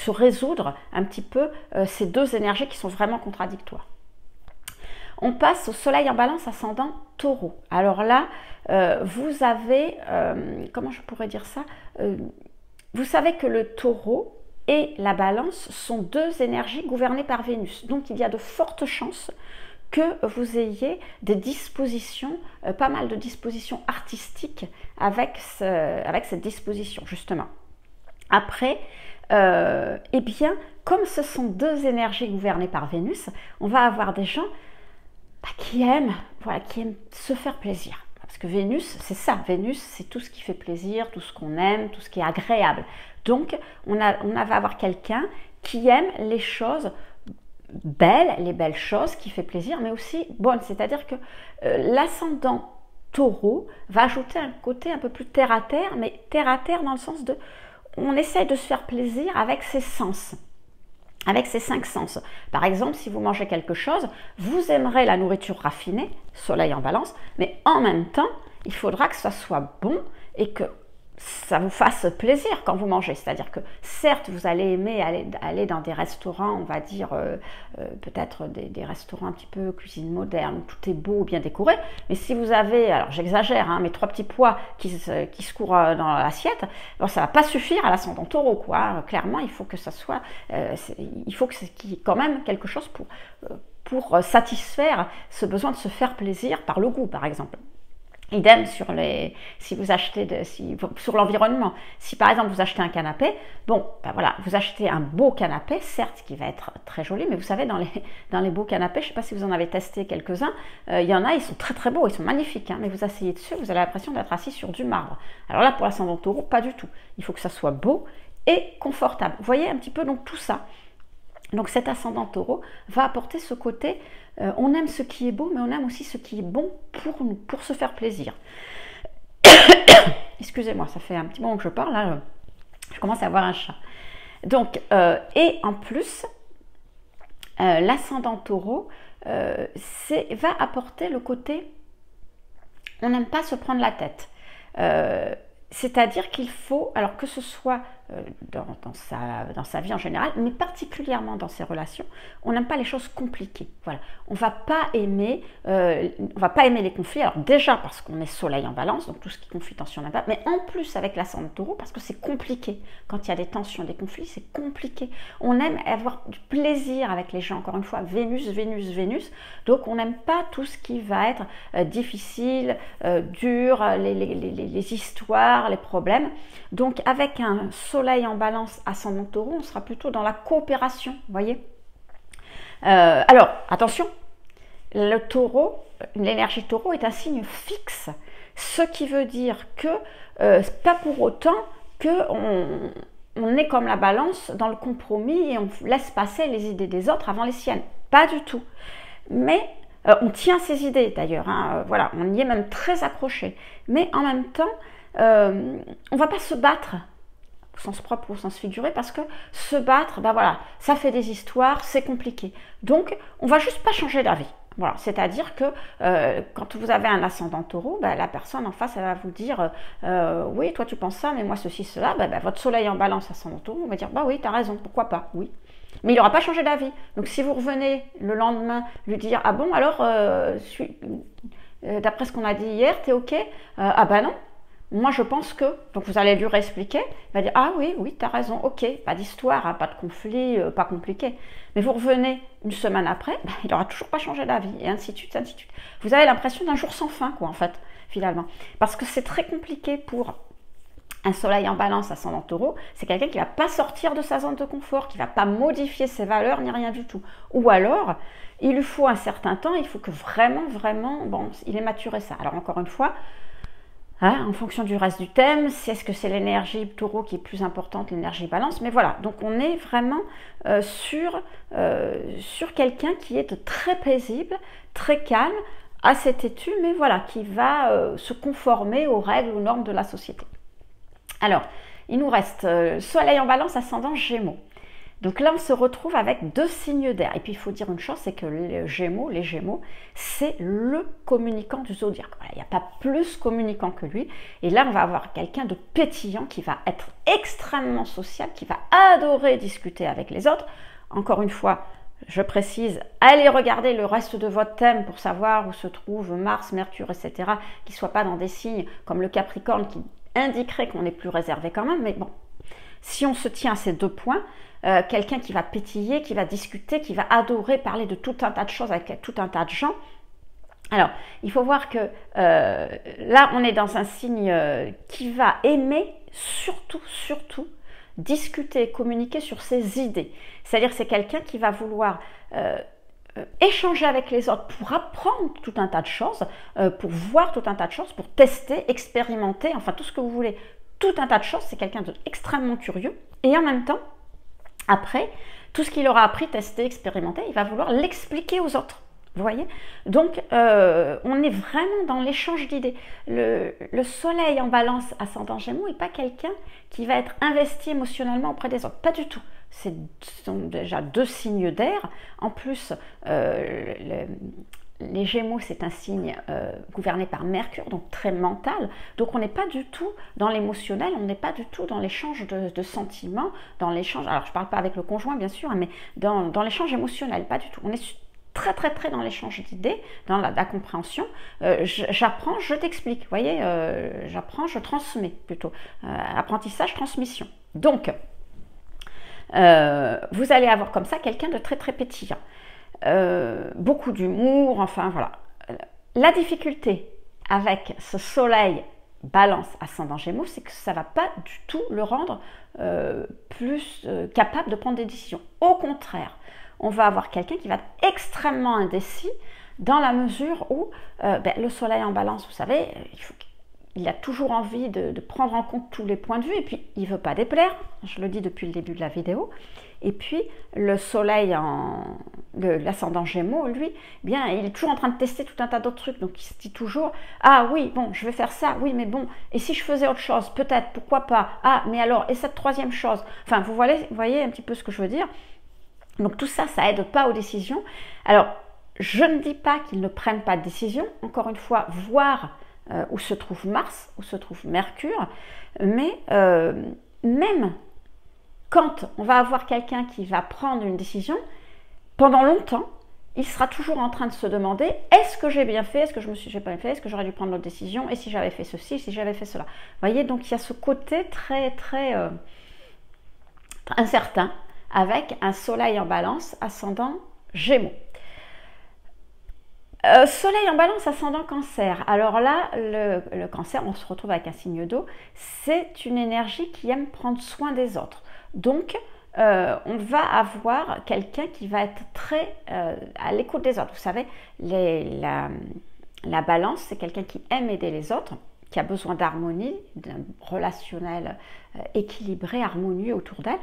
résoudre un petit peu ces deux énergies qui sont vraiment contradictoires. On passe au soleil en balance ascendant taureau. Alors là, vous avez, comment je pourrais dire ça, vous savez que le taureau et la balance sont deux énergies gouvernées par Vénus. Donc il y a de fortes chances que vous ayez des dispositions, pas mal de dispositions artistiques avec cette disposition, justement. Après, eh bien, comme ce sont deux énergies gouvernées par Vénus, on va avoir des gens qui aiment se faire plaisir. Parce que Vénus, c'est ça. Vénus, c'est tout ce qui fait plaisir, tout ce qu'on aime, tout ce qui est agréable. Donc, on va avoir quelqu'un qui aime les choses belles, les belles choses, qui fait plaisir, mais aussi bonnes. C'est-à-dire que l'ascendant taureau va ajouter un côté un peu plus terre à terre, mais terre à terre dans le sens de... On essaye de se faire plaisir avec ses sens. Avec ces 5 sens. Par exemple, si vous mangez quelque chose, vous aimerez la nourriture raffinée, soleil en balance, mais en même temps, il faudra que ça soit bon et que ça vous fasse plaisir quand vous mangez. C'est-à-dire que certes, vous allez aimer aller dans des restaurants, on va dire peut-être des restaurants un petit peu cuisine moderne, où tout est beau, bien décoré, mais si vous avez, alors j'exagère, hein, mais 3 petits pois qui se courent dans l'assiette, bon, ça ne va pas suffire à l'ascendant taureau, quoi. Clairement, il faut que ça soit, il faut qu'il y ait quand même quelque chose pour satisfaire ce besoin de se faire plaisir par le goût, par exemple. Idem si vous achetez sur l'environnement. Si par exemple vous achetez un canapé, bon, ben voilà, vous achetez un beau canapé, certes qui va être très joli, mais vous savez, dans les beaux canapés, je ne sais pas si vous en avez testé quelques-uns, il y en a, ils sont très très beaux, ils sont magnifiques, hein, mais vous asseyez dessus, vous avez l'impression d'être assis sur du marbre. Alors là, pour l'ascendant taureau, pas du tout. Il faut que ça soit beau et confortable. Vous voyez un petit peu donc tout ça. Donc cet ascendant taureau va apporter ce côté, on aime ce qui est beau, mais on aime aussi ce qui est bon pour nous, pour se faire plaisir. Excusez-moi, ça fait un petit moment que je parle, là, je commence à avoir un chat. Donc, et en plus, l'ascendant taureau va apporter le côté, on n'aime pas se prendre la tête. C'est-à-dire qu'il faut, alors que ce soit dans sa vie en général, mais particulièrement dans ses relations, on n'aime pas les choses compliquées. Voilà. On ne va pas aimer les conflits. Alors déjà parce qu'on est soleil en balance, donc tout ce qui est conflit, tension, on n'aime pas. Mais en plus avec l'ascendant taureau, parce que c'est compliqué. Quand il y a des tensions, des conflits, c'est compliqué. On aime avoir du plaisir avec les gens. Encore une fois, Vénus, Vénus, Vénus. Donc on n'aime pas tout ce qui va être difficile, dur, les histoires, les problèmes. Donc avec un soleil en balance ascendant taureau, on sera plutôt dans la coopération, vous voyez. Alors, attention, le taureau, l'énergie taureau est un signe fixe, ce qui veut dire que, pas pour autant qu'on est comme la balance dans le compromis et on laisse passer les idées des autres avant les siennes. Pas du tout. Mais on tient ses idées d'ailleurs, hein, voilà, on y est même très accroché. Mais en même temps, on ne va pas se battre au sens propre ou au sens figuré, parce que se battre, ben voilà, ça fait des histoires, c'est compliqué. Donc, on ne va juste pas changer d'avis. Voilà, c'est-à-dire que quand vous avez un ascendant taureau, ben, la personne en face, elle va vous dire oui, toi tu penses ça, mais moi ceci, cela. Ben, votre soleil en balance ascendant taureau, on va dire bah oui, tu as raison, pourquoi pas, oui. Mais il n'aura pas changé d'avis. Donc, si vous revenez le lendemain lui dire ah bon, alors, d'après ce qu'on a dit hier, t'es OK? Ah ben non. Moi, je pense que, donc vous allez lui réexpliquer, il va dire, ah oui, oui, tu as raison, ok, pas d'histoire, hein, pas de conflit, pas compliqué. Mais vous revenez une semaine après, ben, il n'aura toujours pas changé d'avis, et ainsi de suite, ainsi de suite. Vous avez l'impression d'un jour sans fin, quoi, en fait, finalement. Parce que c'est très compliqué pour un soleil en balance ascendant taureau, c'est quelqu'un qui ne va pas sortir de sa zone de confort, qui ne va pas modifier ses valeurs, ni rien du tout. Ou alors, il lui faut un certain temps, il faut que vraiment, bon, il ait maturé ça. Alors encore une fois, hein, en fonction du reste du thème, est-ce que c'est l'énergie taureau qui est plus importante, l'énergie balance, mais voilà, donc on est vraiment sur quelqu'un qui est très paisible, très calme, assez têtu, mais voilà, qui va se conformer aux règles, aux normes de la société. Alors, il nous reste Soleil en Balance, ascendant Gémeaux. Donc là, on se retrouve avec 2 signes d'air. Et puis, il faut dire une chose, c'est que les Gémeaux, c'est le communicant du zodiaque. Voilà, il n'y a pas plus communicant que lui. Et là, on va avoir quelqu'un de pétillant qui va être extrêmement sociable, qui va adorer discuter avec les autres. Encore une fois, je précise, allez regarder le reste de votre thème pour savoir où se trouve Mars, Mercure, etc. Qui ne soient pas dans des signes comme le Capricorne qui indiquerait qu'on est plus réservé quand même. Mais bon, si on se tient à ces 2 points, quelqu'un qui va pétiller, qui va discuter, qui va adorer parler de tout un tas de choses avec tout un tas de gens. Alors, il faut voir que là, on est dans un signe qui va aimer surtout discuter, communiquer sur ses idées. C'est-à-dire que c'est quelqu'un qui va vouloir échanger avec les autres pour apprendre tout un tas de choses, pour voir tout un tas de choses, pour tester, expérimenter, enfin tout ce que vous voulez, tout un tas de choses. C'est quelqu'un d'extrêmement curieux et en même temps, après, tout ce qu'il aura appris, testé, expérimenté, il va vouloir l'expliquer aux autres. Vous voyez? Donc, on est vraiment dans l'échange d'idées. Le Soleil en Balance, ascendant Gémeaux, n'est pas quelqu'un qui va être investi émotionnellement auprès des autres. Pas du tout. Ce sont déjà 2 signes d'air. En plus, les Gémeaux, c'est un signe gouverné par Mercure, donc très mental. Donc, on n'est pas du tout dans l'émotionnel, on n'est pas du tout dans l'échange de sentiments, dans l'échange, alors je ne parle pas avec le conjoint, bien sûr, mais dans l'échange émotionnel, pas du tout. On est très dans l'échange d'idées, dans la compréhension. J'apprends, je t'explique, vous voyez, j'apprends, je transmets plutôt. Apprentissage, transmission. Donc, vous allez avoir comme ça quelqu'un de très pétillant. Beaucoup d'humour, enfin voilà. La difficulté avec ce Soleil Balance ascendant Gémeaux, c'est que ça ne va pas du tout le rendre plus capable de prendre des décisions. Au contraire, on va avoir quelqu'un qui va être extrêmement indécis dans la mesure où le Soleil en Balance, vous savez, il a toujours envie de prendre en compte tous les points de vue et puis il ne veut pas déplaire, je le dis depuis le début de la vidéo. Et puis le Soleil l'ascendant Gémeaux, lui, bien, il est toujours en train de tester tout un tas d'autres trucs, donc il se dit toujours « Ah oui, bon, je vais faire ça, oui, mais bon, et si je faisais autre chose, peut-être, pourquoi pas, ah, mais alors, et cette troisième chose ?» Enfin, vous voyez un petit peu ce que je veux dire. Donc tout ça, ça aide pas aux décisions. Alors, je ne dis pas qu'ils ne prennent pas de décision, encore une fois, voir où se trouve Mars, où se trouve Mercure, mais même quand on va avoir quelqu'un qui va prendre une décision, pendant longtemps, il sera toujours en train de se demander est-ce que j'ai bien fait, est-ce que j'ai pas bien fait, est-ce que j'aurais dû prendre l'autre décision, et si j'avais fait ceci, si j'avais fait cela. Vous voyez, donc il y a ce côté très incertain avec un Soleil en Balance ascendant Gémeaux. Soleil en Balance ascendant Cancer. Alors là, le Cancer, on se retrouve avec un signe d'eau. C'est une énergie qui aime prendre soin des autres. Donc, on va avoir quelqu'un qui va être très à l'écoute des autres. Vous savez, la Balance, c'est quelqu'un qui aime aider les autres, qui a besoin d'harmonie, d'un relationnel équilibré, harmonieux autour d'elle.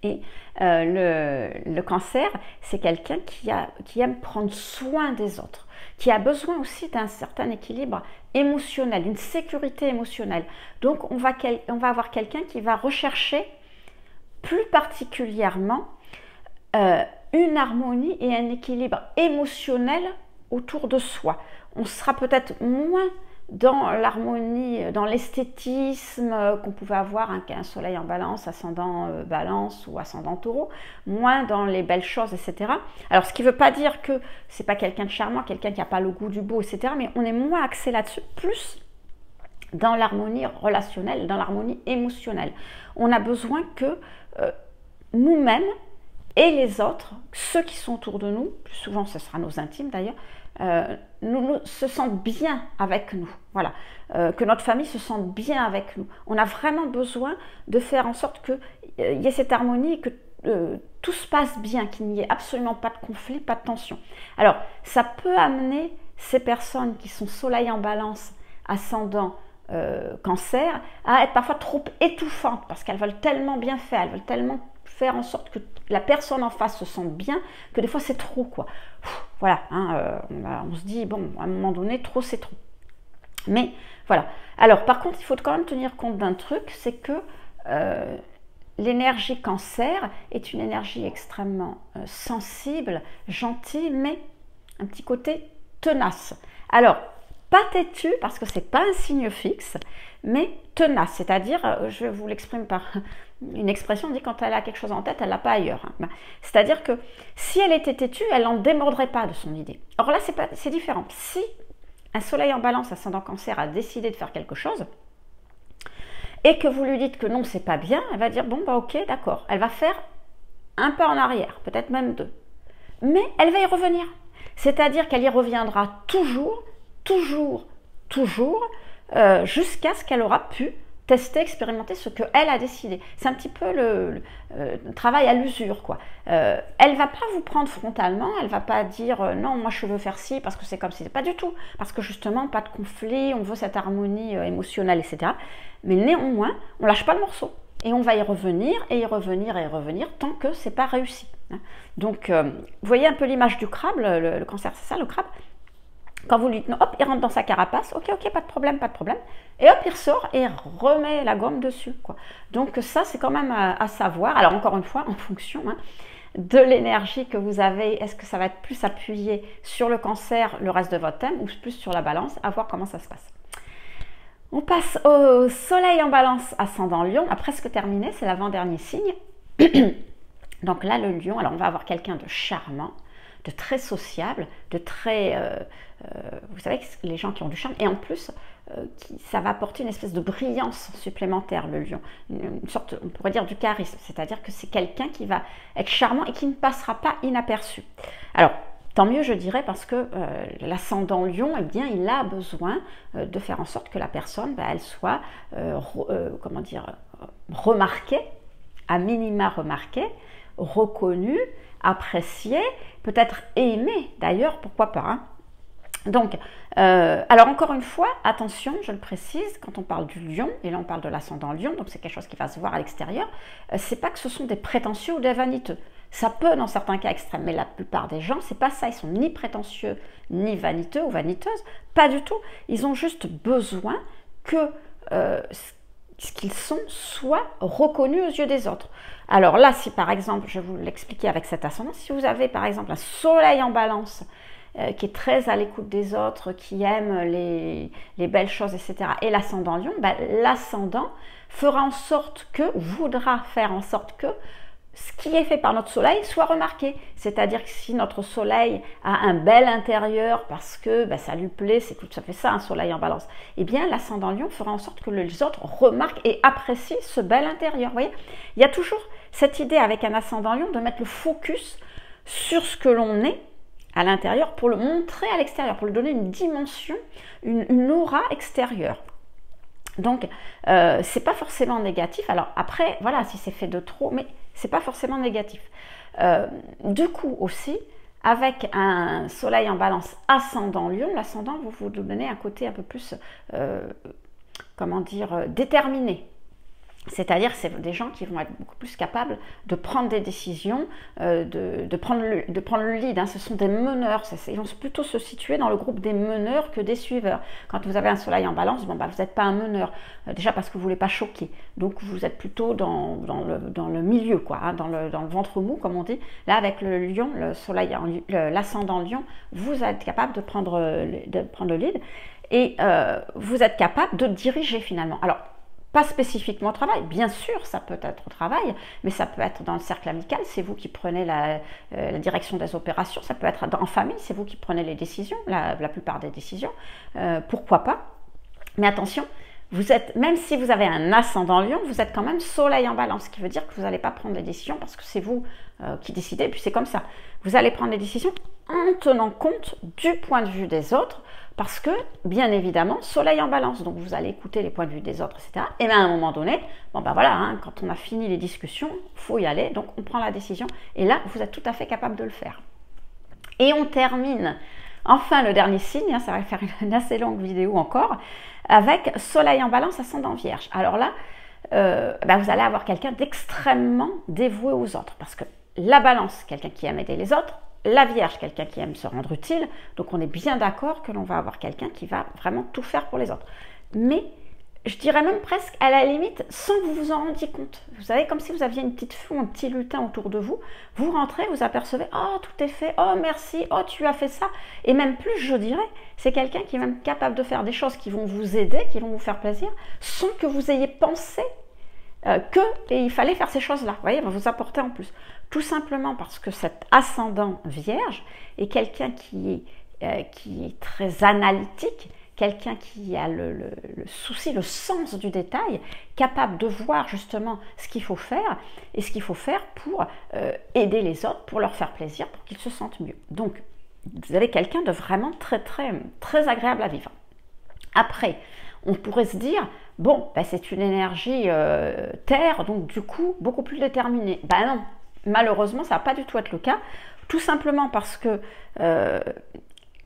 Et le Cancer, c'est quelqu'un qui aime prendre soin des autres, qui a besoin aussi d'un certain équilibre émotionnel, une sécurité émotionnelle. Donc, on va avoir quelqu'un qui va rechercher plus particulièrement une harmonie et un équilibre émotionnel autour de soi. On sera peut-être moins dans l'harmonie, dans l'esthétisme qu'on pouvait avoir un Soleil en Balance, ascendant Balance ou ascendant Taureau, moins dans les belles choses, etc. Alors, ce qui ne veut pas dire que c'est pas quelqu'un de charmant, quelqu'un qui n'a pas le goût du beau, etc. Mais on est moins axé là-dessus, plus dans l'harmonie relationnelle, dans l'harmonie émotionnelle. On a besoin que nous-mêmes et les autres, ceux qui sont autour de nous, plus souvent ce sera nos intimes d'ailleurs, nous se sentent bien avec nous, voilà, que notre famille se sente bien avec nous. On a vraiment besoin de faire en sorte qu'il y ait cette harmonie et que tout se passe bien, qu'il n'y ait absolument pas de conflit, pas de tension. Alors, ça peut amener ces personnes qui sont Soleil en Balance, ascendant Cancer, à être parfois trop étouffantes parce qu'elles veulent tellement bien faire, elles veulent tellement faire en sorte que la personne en face se sente bien, que des fois c'est trop, quoi. Voilà, hein, on se dit, bon, à un moment donné, trop c'est trop. Mais voilà. Alors, par contre, il faut quand même tenir compte d'un truc, c'est que l'énergie cancer est une énergie extrêmement sensible, gentille, mais un petit côté tenace. Alors, pas têtu, parce que c'est pas un signe fixe, mais tenace, c'est-à-dire, je vous l'exprime par une expression, on dit quand elle a quelque chose en tête, elle l'a pas ailleurs. Hein. C'est-à-dire que si elle était têtue, elle n'en démordrait pas de son idée. Or là, c'est différent. Si un soleil en balance ascendant cancer a décidé de faire quelque chose, et que vous lui dites que non, c'est pas bien, elle va dire, bon, bah ok, d'accord. Elle va faire un pas en arrière, peut-être même 2. Mais elle va y revenir. C'est-à-dire qu'elle y reviendra toujours, jusqu'à ce qu'elle aura pu tester, expérimenter ce qu'elle a décidé. C'est un petit peu le travail à l'usure, quoi. Elle va pas vous prendre frontalement, elle va pas dire non, moi je veux faire ci parce que c'est comme si, pas du tout, parce que justement pas de conflit, on veut cette harmonie émotionnelle, etc. Mais néanmoins, on lâche pas le morceau et on va y revenir et y revenir et y revenir tant que c'est pas réussi. Hein. Donc, vous voyez un peu l'image du crabe, le cancer, c'est ça, le crabe. Quand vous lui dites non, hop, il rentre dans sa carapace, ok, pas de problème, et hop, il ressort et remet la gomme dessus, quoi. Donc ça, c'est quand même à savoir. Alors encore une fois, en fonction de l'énergie que vous avez, est-ce que ça va être plus appuyé sur le cancer, le reste de votre thème, ou plus sur la balance, à voir comment ça se passe. On passe au soleil en balance ascendant lion, à presque terminé, c'est l'avant-dernier signe. Donc là, le lion, alors on va avoir quelqu'un de charmant, de très sociable, de très... vous savez, les gens qui ont du charme, et en plus, ça va apporter une espèce de brillance supplémentaire, le lion. Une sorte, on pourrait dire, du charisme, c'est-à-dire que c'est quelqu'un qui va être charmant et qui ne passera pas inaperçu. Alors, tant mieux, je dirais, parce que l'ascendant lion, eh bien, il a besoin de faire en sorte que la personne, elle soit, comment dire, remarquée, à minima remarquée, reconnue, appréciée, peut-être aimée, d'ailleurs, pourquoi pas, hein. Donc, alors encore une fois, attention, je le précise, quand on parle du lion, et là on parle de l'ascendant lion, donc c'est quelque chose qui va se voir à l'extérieur, c'est pas que ce sont des prétentieux ou des vaniteux. Ça peut dans certains cas extrêmes, mais la plupart des gens, c'est pas ça, ils sont ni prétentieux, ni vaniteux ou vaniteuses, pas du tout. Ils ont juste besoin que ce qu'ils sont soit reconnu aux yeux des autres. Alors là, si par exemple, je vais vous l'expliquer avec cet ascendant, si vous avez par exemple un soleil en balance qui est très à l'écoute des autres, qui aime les belles choses, etc., et l'ascendant lion, l'ascendant fera en sorte que, voudra faire en sorte que ce qui est fait par notre soleil soit remarqué. C'est-à-dire que si notre soleil a un bel intérieur parce que ça lui plaît, c'est tout ça fait ça un soleil en balance, eh bien l'ascendant lion fera en sorte que les autres remarquent et apprécient ce bel intérieur. Vous voyez, il y a toujours cette idée avec un ascendant lion de mettre le focus sur ce que l'on est à l'intérieur pour le montrer à l'extérieur, pour lui donner une dimension, une aura extérieure. Donc, c'est pas forcément négatif. Alors après, voilà, si c'est fait de trop, mais c'est pas forcément négatif. Du coup aussi, avec un soleil en balance ascendant lion, l'ascendant va vous donner un côté un peu plus, comment dire, déterminé. C'est-à-dire que c'est des gens qui vont être beaucoup plus capables de prendre des décisions, de prendre le lead. Hein. Ce sont des meneurs. Ils vont plutôt se situer dans le groupe des meneurs que des suiveurs. Quand vous avez un soleil en balance, vous n'êtes pas un meneur. Déjà parce que vous ne voulez pas choquer. Donc vous êtes plutôt dans le milieu, quoi, hein, dans le ventre mou, comme on dit. Là, avec le lion, l'ascendant lion, vous êtes capable de prendre le lead. Et vous êtes capable de diriger finalement. Alors, pas spécifiquement au travail, bien sûr ça peut être au travail, mais ça peut être dans le cercle amical, c'est vous qui prenez la direction des opérations, ça peut être en famille, c'est vous qui prenez les décisions, la plupart des décisions, pourquoi pas. Mais attention, vous êtes, même si vous avez un ascendant lion, vous êtes quand même soleil en balance, ce qui veut dire que vous n'allez pas prendre les décisions parce que c'est vous qui décidez, et puis c'est comme ça. Vous allez prendre les décisions en tenant compte du point de vue des autres, parce que, bien évidemment, soleil en balance, donc vous allez écouter les points de vue des autres, etc. Et bien à un moment donné, voilà, hein, quand on a fini les discussions, il faut y aller, donc on prend la décision, et là, vous êtes tout à fait capable de le faire. Et on termine, enfin, le dernier signe, hein, ça va faire une assez longue vidéo encore, avec soleil en balance, ascendant vierge. Alors là, vous allez avoir quelqu'un d'extrêmement dévoué aux autres. Parce que la balance, quelqu'un qui aime aider les autres, la Vierge, quelqu'un qui aime se rendre utile. Donc on est bien d'accord que l'on va avoir quelqu'un qui va vraiment tout faire pour les autres. Mais je dirais même presque à la limite sans que vous vous en rendiez compte. Vous savez, comme si vous aviez une petite fou, un petit lutin autour de vous. Vous rentrez, vous apercevez, oh tout est fait, oh merci, oh tu as fait ça. Et même plus, je dirais, c'est quelqu'un qui est même capable de faire des choses qui vont vous aider, qui vont vous faire plaisir, sans que vous ayez pensé qu'il fallait faire ces choses-là. Vous voyez, il va vous apporter en plus. Tout simplement parce que cet ascendant Vierge est quelqu'un qui est très analytique, quelqu'un qui a le souci, le sens du détail, capable de voir justement ce qu'il faut faire et ce qu'il faut faire pour aider les autres, pour leur faire plaisir, pour qu'ils se sentent mieux. Donc, vous avez quelqu'un de vraiment très, très, très agréable à vivre. Après, on pourrait se dire, bon, c'est une énergie terre, donc du coup, beaucoup plus déterminée. Ben non, malheureusement, ça ne va pas du tout être le cas, tout simplement parce que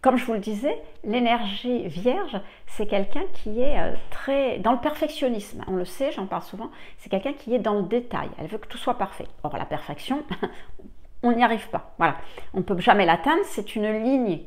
comme je vous le disais, l'énergie vierge, c'est quelqu'un qui est très dans le perfectionnisme. On le sait, j'en parle souvent, c'est quelqu'un qui est dans le détail. Elle veut que tout soit parfait. Or, la perfection, on n'y arrive pas. Voilà. On ne peut jamais l'atteindre. C'est une ligne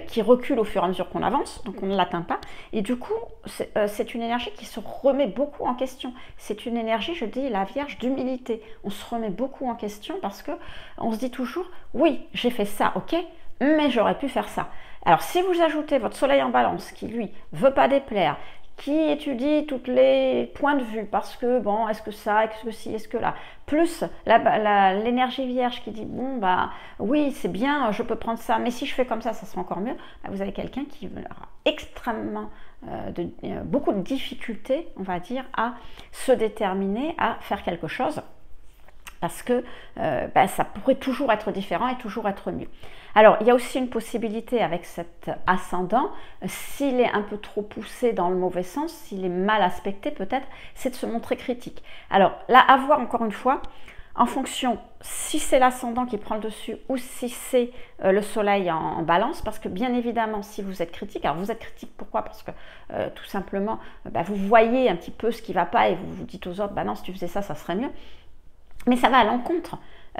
qui recule au fur et à mesure qu'on avance, donc on ne l'atteint pas. Et du coup, c'est une énergie qui se remet beaucoup en question. C'est une énergie, je dis, la Vierge d'humilité. On se remet beaucoup en question parce que on se dit toujours, oui, j'ai fait ça, ok, mais j'aurais pu faire ça. Alors, si vous ajoutez votre soleil en balance, qui lui veut pas déplaire, qui étudie tous les points de vue, parce que, bon, est-ce que ça, est-ce que ci, est-ce que là, plus l'énergie vierge qui dit, bon, oui, c'est bien, je peux prendre ça, mais si je fais comme ça sera encore mieux, vous avez quelqu'un qui aura extrêmement, beaucoup de difficultés, on va dire, à se déterminer, à faire quelque chose, parce que ça pourrait toujours être différent et toujours être mieux. Alors, il y a aussi une possibilité avec cet ascendant, s'il est un peu trop poussé dans le mauvais sens, s'il est mal aspecté peut-être, c'est de se montrer critique. Alors là, à voir encore une fois, en fonction si c'est l'ascendant qui prend le dessus ou si c'est le soleil en balance, parce que bien évidemment, si vous êtes critique, alors vous êtes critique pourquoi? Parce que tout simplement, vous voyez un petit peu ce qui ne va pas et vous vous dites aux autres, non, si tu faisais ça, ça serait mieux. Mais ça va à l'encontre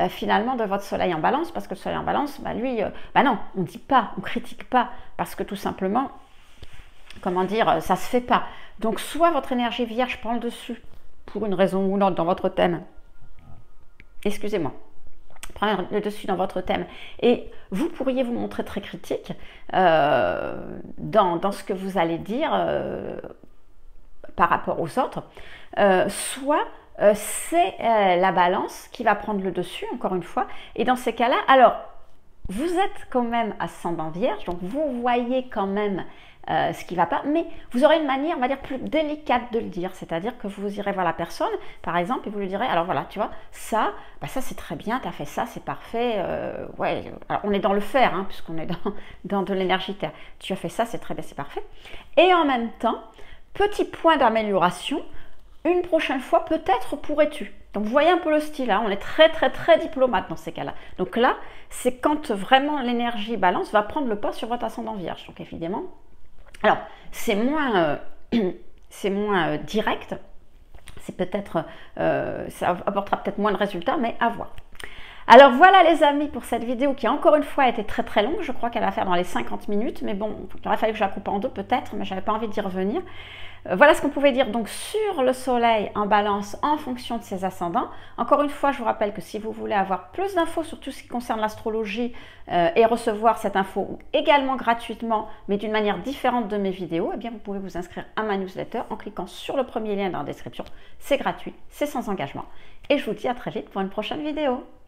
finalement de votre soleil en balance, parce que le soleil en balance, lui, non, on ne dit pas, on ne critique pas, parce que tout simplement, comment dire, ça ne se fait pas. Donc soit votre énergie vierge prend le dessus, pour une raison ou une autre dans votre thème, excusez-moi, prend le dessus dans votre thème, et vous pourriez vous montrer très critique dans ce que vous allez dire par rapport aux autres, soit c'est la balance qui va prendre le dessus, encore une fois. Et dans ces cas-là, alors, vous êtes quand même ascendant vierge, donc vous voyez quand même ce qui ne va pas, mais vous aurez une manière, on va dire, plus délicate de le dire. C'est-à-dire que vous irez voir la personne, par exemple, et vous lui direz, alors voilà, tu vois, ça c'est très bien, tu as fait ça, c'est parfait. Ouais, alors on est dans le faire, puisqu'on est dans de l'énergie terre. Tu as fait ça, c'est très bien, c'est parfait. Et en même temps, petit point d'amélioration, une prochaine fois, peut-être pourrais-tu. Donc, vous voyez un peu le style, on est très, très, très diplomate dans ces cas-là. Donc là, c'est quand vraiment l'énergie balance va prendre le pas sur votre ascendant vierge. Donc, évidemment, alors, c'est moins direct. C'est peut-être, ça apportera peut-être moins de résultats, mais à voir. Alors voilà les amis pour cette vidéo qui encore une fois a été très très longue, je crois qu'elle va faire dans les 50 minutes, mais bon, il aurait fallu que je la coupe en deux peut-être, mais j'avais pas envie d'y revenir. Voilà ce qu'on pouvait dire donc sur le soleil en balance en fonction de ses ascendants. Encore une fois, je vous rappelle que si vous voulez avoir plus d'infos sur tout ce qui concerne l'astrologie et recevoir cette info également gratuitement, mais d'une manière différente de mes vidéos, eh bien vous pouvez vous inscrire à ma newsletter en cliquant sur le premier lien dans la description. C'est gratuit, c'est sans engagement. Et je vous dis à très vite pour une prochaine vidéo.